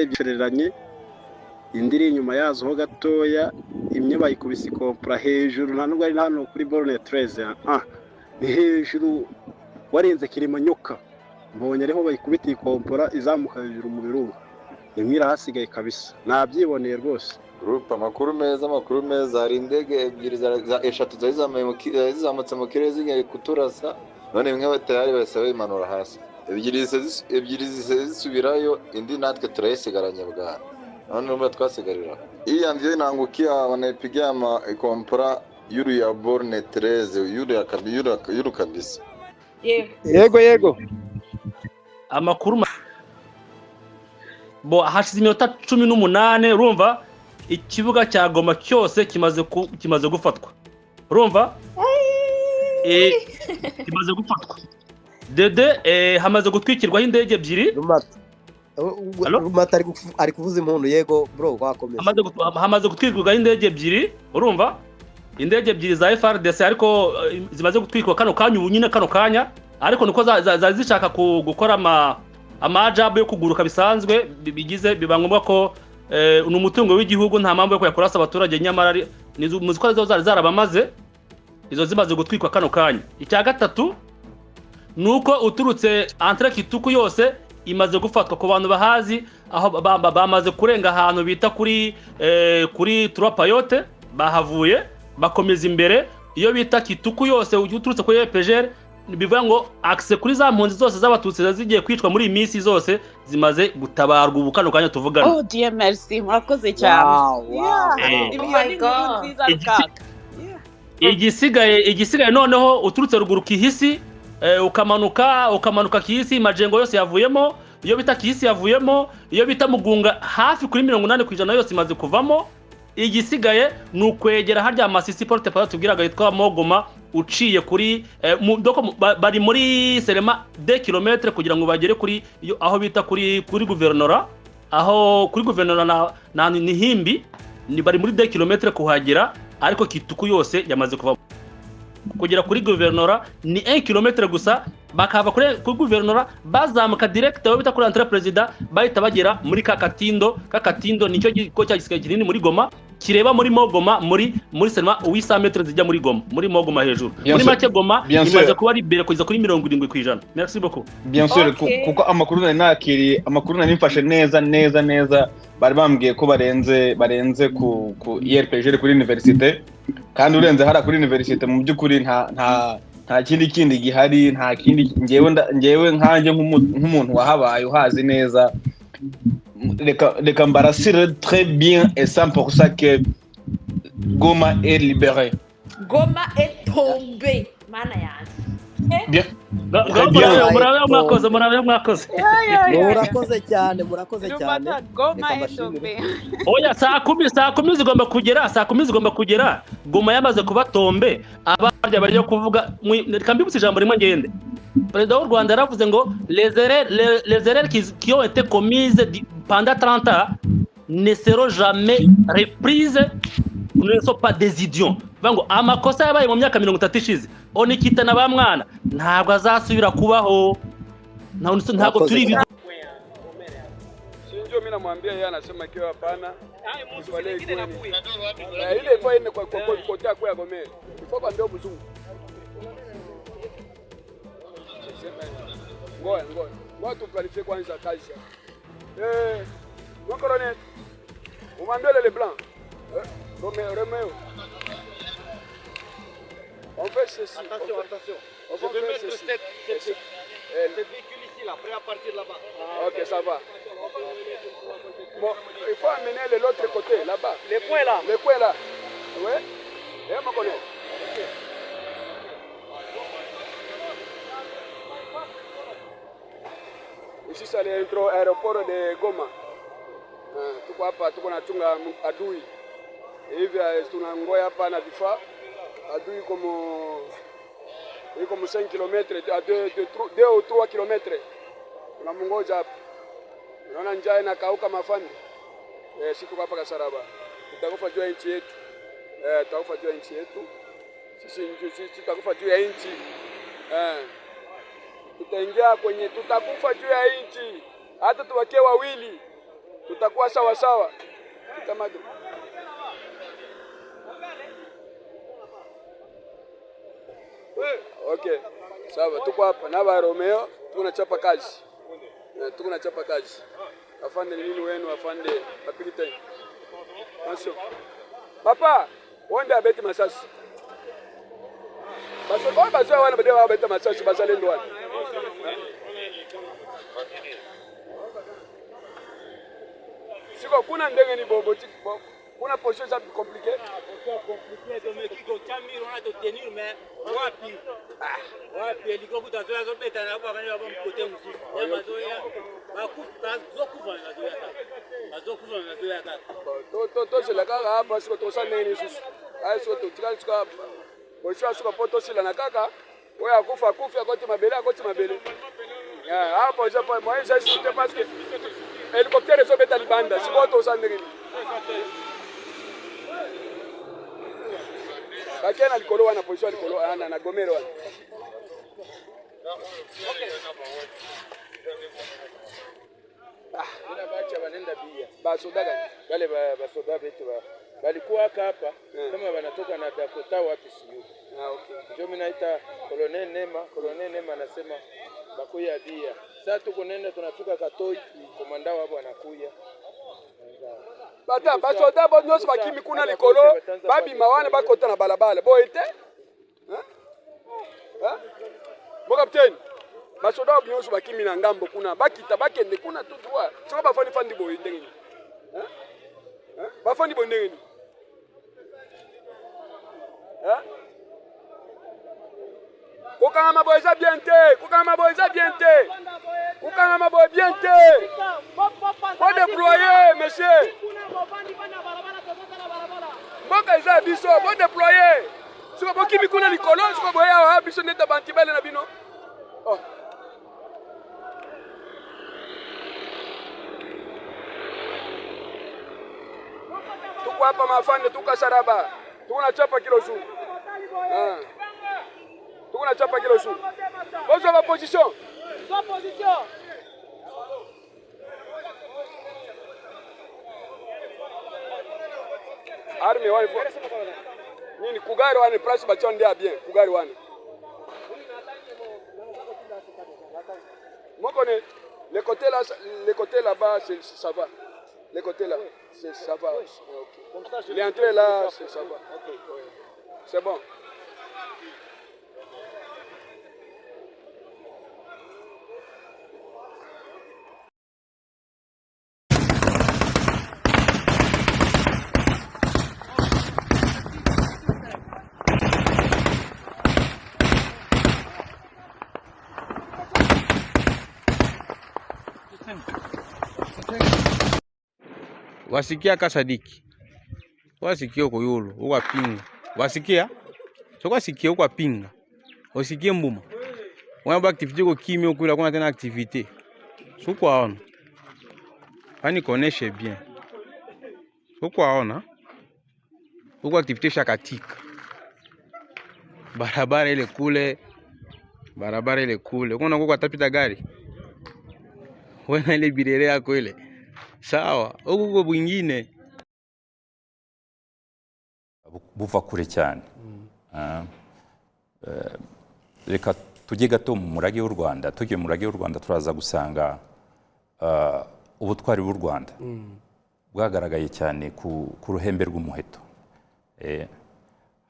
bicereranye indiri inyuma yazo ho gatoya imwe bayikubise ikompra hejuru nta nubwo ari hano kuri borne 13 ni hejuru warenze Kilimanyoka mbonye ariho bayikubita ikompra izamuka hejuru mu birunga imwira hasigaye kabisa nabyiboneye rwose. Groupe amakuru meza hari indege ebyiri za eshatu zizamutse mu kirere zigiye kuturasa none imwe batayari basaba imanura hasi ebyiri zisubirayo indi natwe turayisigaranye bwa none numva twasigarira iya mvyo nangukia wanaipigia ikompra yuru ya borne 13 yuru kabisa. Yego amakuru bo hashize iminota 18 urumva ikibuga cya Goma cyose kimaze gufatwa urumva kimaze gufatwa dede hamaze gutwikirwaho indege ebyiri Rumata ari kuvuza impundu yego bro wakomeza hamaze gutwikirwaho indege ebyiri urumva indege ebyiri za FRDC ariko zimaze gutwikwa kano kanya ubunyine kano kanya ariko niko zishaka gukora amajabu yo kuguruka bisanzwe bigize bibangombwa ko n'umutungo w'igihugu nta mpamvu yo kuyakorasa abaturage nyamara muziko zo zarabamaze izo zimaze gutwikwa kano kanya. Icya gatatu nuko uturutse entre Kituku yose imaze gufatwa ku bantu bahazi aho bamaze kurenga ahantu bita kuri Trois-Payotes bahavuye bakomeza imbere iyo bita Kituku yose uturutse kuri EPGR bivuga ngo access kuri za mpunzi zose z'abatutsi zigiye kwicwa muri imisi zose zimaze gutabarwa ubukano kanya tuvugana. Oh dear merci murakoze cyane. Igisigaye noneho uturutse ruguru Kihisi ukamanuka Kihisi Majengo yose yavuyemo iyo bita Kihisi yavuyemo iyo bita Mugunga hafi kuri 80% yose imaze kuvamo. Igisigaye nukwegera harya Masisi Porte Parole tubwiraga yitwa Mogoma uciye kuri bari muri Serema 2 km kugira ngo bagere kuri aho bita kuri guvernora aho kuri guvernora na Nihimbi ni bari muri 2 km kuhagera ariko Kituku yose yamaze kuva kugera kuri guvernora ni 1 km gusa bakava kuri guvernora bazamuka direct aho bita kuri entre president bahita bagera muri Kakatindo nicyo giko cyagisigaye kinini muri Goma kireba muri Mogoma muri Serema 800 metres zijya muri Goma muri Mogoma hejuru muri make Goma imaze kuba libere kugeza kuri 70%. Merci beaucoup. Bien sûr kuko amakuru nari mfashe neza bari bambwiye ko barenze ku IRPG kuri université kandi urenze hara kuri université mu byukuri nta kindi gihari nta kindi ngewe nkanje nk'umuntu wahabaye uhazi neza reka mbarasire très bien et 100% que Goma est libéré. Goma est tombé mana yanjye. Bien. Murakoze cyane. Goma est tombé. Oya saa 10 zigomba kugera Goma yamaze kuba tombe abarya bari kuvuga reka mbibutse ijambo rimwe ngende. Président w'u Rwanda yaravuze ngo les erreurs qui ont été commises pendant 30 ans ne seront jamais reprises, ne sont pas des idiots. Bango amakosa yabaye mu myaka 30 ishize onikita na bamwana ntabwo azasubira kubaho ntabwo turi sinjo mimi namwambia yeye anasema kiwa hapana ile kwa ine kwa kotea kwa Gomeri kwa kwambia mzungu ngoja tukalifie kwanza kazi mon colonel umwambie le blanc Romeo on fait ceci. Attention. On je vais mettre cette véhicule ici, là, prêt à partir là-bas. Ok, ça va. Bon, il faut amener de l'autre côté, là-bas. Les points là. Ouais. Et on me connaît. Ici, c'est l'aéroport de Goma. Tuko hapa, tuko nachunga adui. Hivi tunangoja hapa na vifaa. Adui comme 5 km, à 2 ou 3 km. Tunamungoja hapa. Unaona njaa inakauka mafani. Sisi tuko hapa Kasaraba. Tutakufa juu ya nchi yetu. Tutakufa juu ya nchi yetu. Sisi tutakufa juu ya nchi. Tutaingia kwenye tutakufa juu ya nchi. Hata tuwakie wawili. tutakuwa sawa sawa. Kitamado. Okay. Sawa, tuko hapa na ba Romeo, tunachapa kazi. Tunachapa kazi. Afande ni nini wenu afande apilite. Attention. Papa, wanda abeti masasi. Baso wana bade wa abeti masasi basale ndo wana. Siko kuna ndenge ni bobo kuna position ça compliqué. Compliqué mais kiko chambi on a de tenir mais wapi. Wapi eliko kutazoea zo beta na kwa kanyo hapo mkote msusu. Ya mazoea. Bakuta zokuva na zoea kaka. Zokuva na zoea kaka. To se la kaka hapa siko to sana nini susu. Ai siko to tikali siko hapa. Position siko poto sila na kaka. Wewe akufa akoti mabele. Ya hapo japo moi je suis parce que hélicoptère zo beta libanda siko to sana nini. Bakena likolo wana position likolo ana na gomero wana. Kuna bacha wanaenda bia. Basoda gani? Wale basoda betu walikuwa hapa kama wanatoka na Dakota wapi sio. Okay. Ndio mimi naita Colonel Nema anasema bakuya bia. Sasa tuko nenda tunafika Katoi, komanda wao anakuya. Bata basoda bo nyos bakimi kuna likolo babi mawana bakota na balabala boite bo captain basoda bo nyos bakimi na ngambo kuna bakita bakende kuna tutwa soko bafani fandi bo ndenge bafani bo ndenge kokanga maboza bien te kokanga maboza bien te faut déployer monsieur Boka za biso bo déployer siko bokimi kuna likolo siko boya biso neta bantibele na bino oh tuko hapa mafande tukasharaba tunachapa kilo juu tunachapa kilo juu bozo ba position arme wani nini kugari wani place bachonde bien kugari wani moko ne le côté là-bas ça va le côté là ça va okay. L'entrée là ça va okay. C'est bon. Wasikia kasadiki wasikia uko yolo uko pinga wasikia soko wasikia uko pinga wasikie mbuma wana activité ko kimi okula kuna tena activité soko aona ani connaître bien soko aona uko activité shakatika barabara ile kule kuna uko atapita gari wewe ile birere yako ile sawa uko bwingine buva kure cyane reka tujye gato mu murage w'u Rwanda tugiye mu murage w'u Rwanda turaza gusanga ubutwari bw'u Rwanda bwagaragaye cyane ku ruhembe rw'umuheto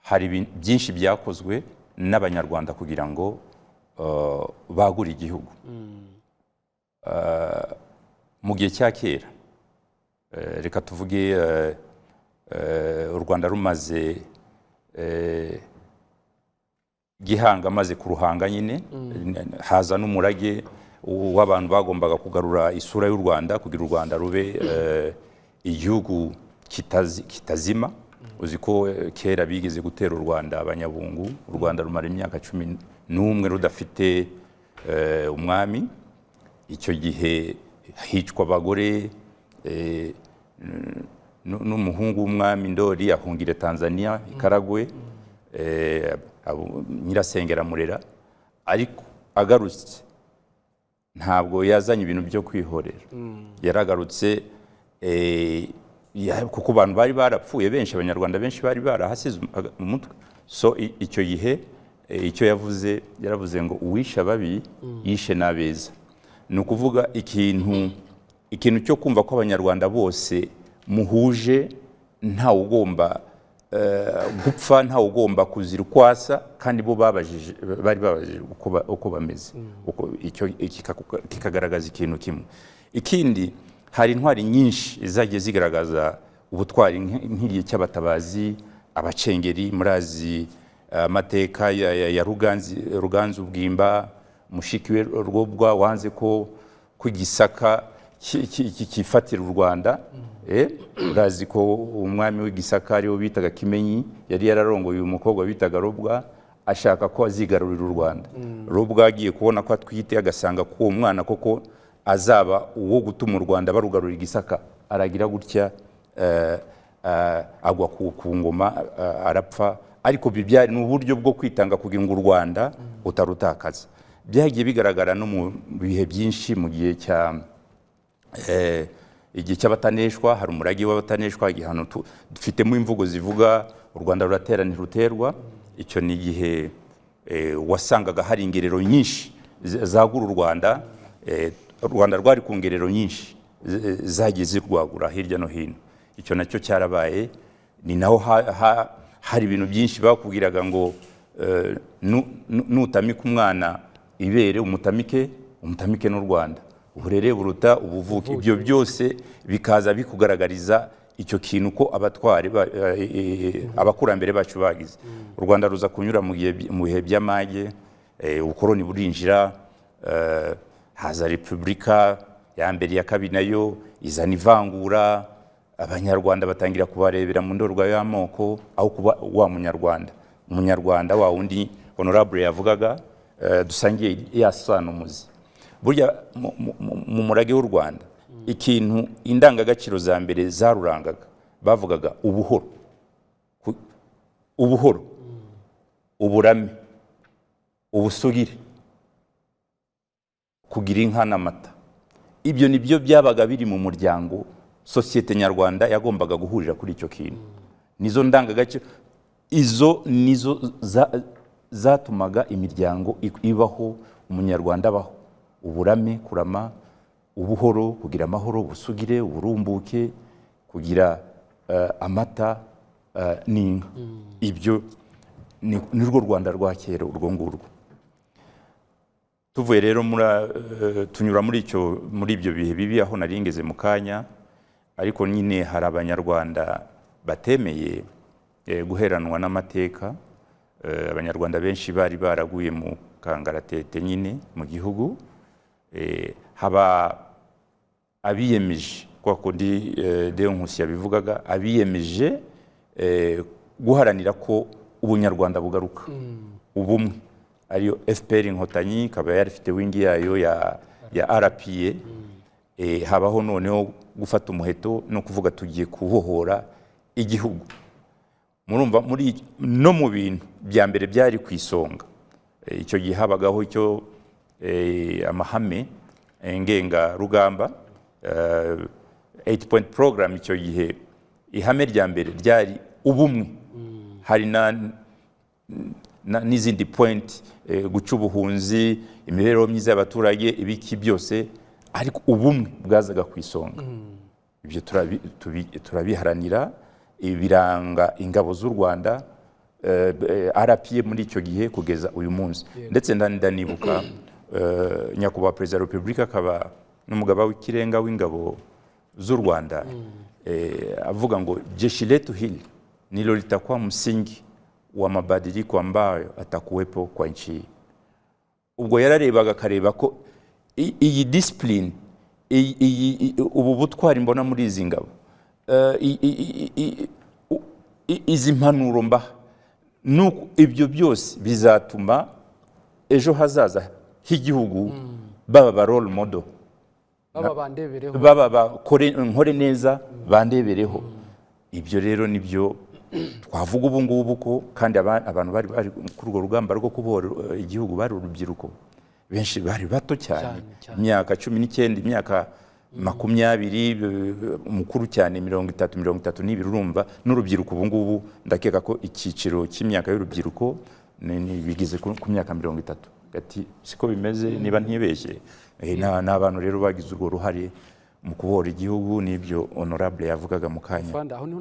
hari byinshi byakozwe n'abanyarwanda kugira ngo bagure igihugu mu gihe cya kera reka tuvuge u Rwanda rumaze Gihanga maze kuruhanga nyine haza n'umurage w'abantu bagombaga kugarura isura y'u Rwanda kugira u Rwanda rube igihugu kitazima uzi ko kera bigeze gutera u Rwanda abanyabungu u Rwanda rumara imyaka 11 rudafite umwami icyo gihe hicwa abagore n'umuhungu w'umwami Ndoli ahungire Tanzania Ikaragwe Nyirasengera Murera ariko agarutse ntabwo yazanye ibintu byo kwihorera yaragarutse kuko abantu bari barapfuye benshi, abanyarwanda benshi bari barahasize umutwe. So icyo gihe icyo yavuze, yaravuze ngo uwishe ababi yishe n'abeza. Ni ukuvuga ikintu cyo kumva ko abanyarwanda bose muhuje, ntawe ugomba gupfa, ntawe ugomba kuzira ukwasa, kandi bo bari babajije uko bameze. Icyo kikagaragaza ikintu kimwe. Ikindi, hari intwari nyinshi zagiye zigaragaza ubutwari, nk'igihe cy'abatabazi, abacengeri, murazi amateka ya Ruganzu Bwimba, mushiki we Rwobwa wanze ko Gisaka kifatira u Rwanda. Urazi ko umwami w'Igisaka ariwo bitaga Kimenyi yari yararongoye uyu mukobwa bitaga Robwa, ashaka ko azigarurira u Rwanda. Robwa agiye kubona ko atwite, agasanga ko uwo mwana koko azaba uwo gutuma u Rwanda barugarura Igisaka, aragira gutya agwa ku ngoma arapfa. Ariko byari n'uburyo bwo kwitanga kugira ngo u Rwanda utarutakaza. Byagiye bigaragara no mu bihe byinshi, mu gihe igihe cy'abataneshwa, hari umurage w'abataneshwa, igihano dufitemo imvugo zivuga u Rwanda ruratera ntiruterwa. Icyo ni igihe wasangaga hari ingerero nyinshi zagura u Rwanda. U Rwanda rwari ku ngerero nyinshi zagiye zirwagura hirya no hino. Icyo nacyo cyarabaye. Ni naho hari ibintu byinshi bakubwiraga ngo nutamika umwana ibere umutamike n'u Rwanda, uburere buruta ubuvuke. Ibyo byose bikaza bikugaragariza icyo kintu ko abakurambere bacu bagize. U Rwanda ruza kunyura mu bihe by'amage, ubukoroni burinjira, haza repubulika ya mbere ya kabiri, nayo izana ivangura. Abanyarwanda batangira kubarebera mu ndorwa y'amoko aho kuba wa umunyarwanda wa wundi honorable yavugaga, dusangiye yasana umuzi. Burya mu murage w'u Rwanda, ikintu indangagaciro za mbere zarurangaga, bavugaga ubuhoro, uburame, ubusugire, kugira inka n'amata. Ibyo nibyo byabaga biri mu muryango. Sosiyete nyarwanda yagombaga guhurira kuri icyo kintu. Nizo ndangagaciro, izo nizo zatumaga imiryango ibaho, umunyarwanda abaho. Uburame, kurama, ubuhoro, kugira amahoro, ubusugire, uburumbuke, kugira amata n'inka. Ibyo ni rwo Rwanda rwa kera, urwo ngurwo. Tuvuye rero tunyura muri ibyo bihe bibi aho nari ngeze mu kanya. Ariko nyine hari abanyarwanda batemeye guheranwa n'amateka. Abanyarwanda benshi bari baraguye mu kangaratete nyine mu gihugu. Haba abiyemeje, kwa kundi Deo Nkusi yabivugaga, abiyemeje guharanira ko ubunyarwanda bugaruka, ubumwe. Ariyo FPR Inkotanyi, ikaba yari ifite wingi yayo ya RPA. Habaho noneho gufata umuheto no kuvuga tugiye kubohora igihugu. Murumva no mu bintu bya mbere byari ku isonga. Icyo gihe habagaho icyo amahame ngenga rugamba, 8 point program. Icyo gihe ihame rya mbere ryari ubumwe. Hari n'izindi point, guca ubuhunzi, imibereho myiza y'abaturage, ibiki byose, ariko ubumwe bwazaga ku isonga. Ibyo turabiharanira, biranga ingabo z'u Rwanda, RPA muri icyo gihe kugeza uyu munsi. Ndetse ndanibuka nyakubahwa Perezida wa Repubulika akaba n'umugaba w'ikirenga w'ingabo z'u Rwanda, avuga ngo jeshi letu hili ndilo litakuwa msingi wa mabadiliko ambayo atakuwepo kwa nchi hii. Ubwo yararebaga akareba ko iyi discipline, ubu butwari mbona muri izi ngabo, izi mpanuro mba, nuko ibyo byose bizatuma ejo hazaza h'igihugu baba role model, baba bakore neza, bandebereho. Ibyo rero nibyo twavuga ubu ngubu ko, kandi abantu bari kuri urwo rugamba rwo kubohora igihugu bari urubyiruko benshi, bari bato cyane, imyaka 19, imyaka 20 umukuru cyane 30 urumva n'urubyiruko ubu ngubu ndakeka ko icyiciro cy'imyaka y'urubyiruko bigize ku myaka 30 gati siko bimeze niba ntibeshye n'abantu rero bagize urwo ruhare mu kubohora igihugu n'ibyo honorable yavugaga mu kanya.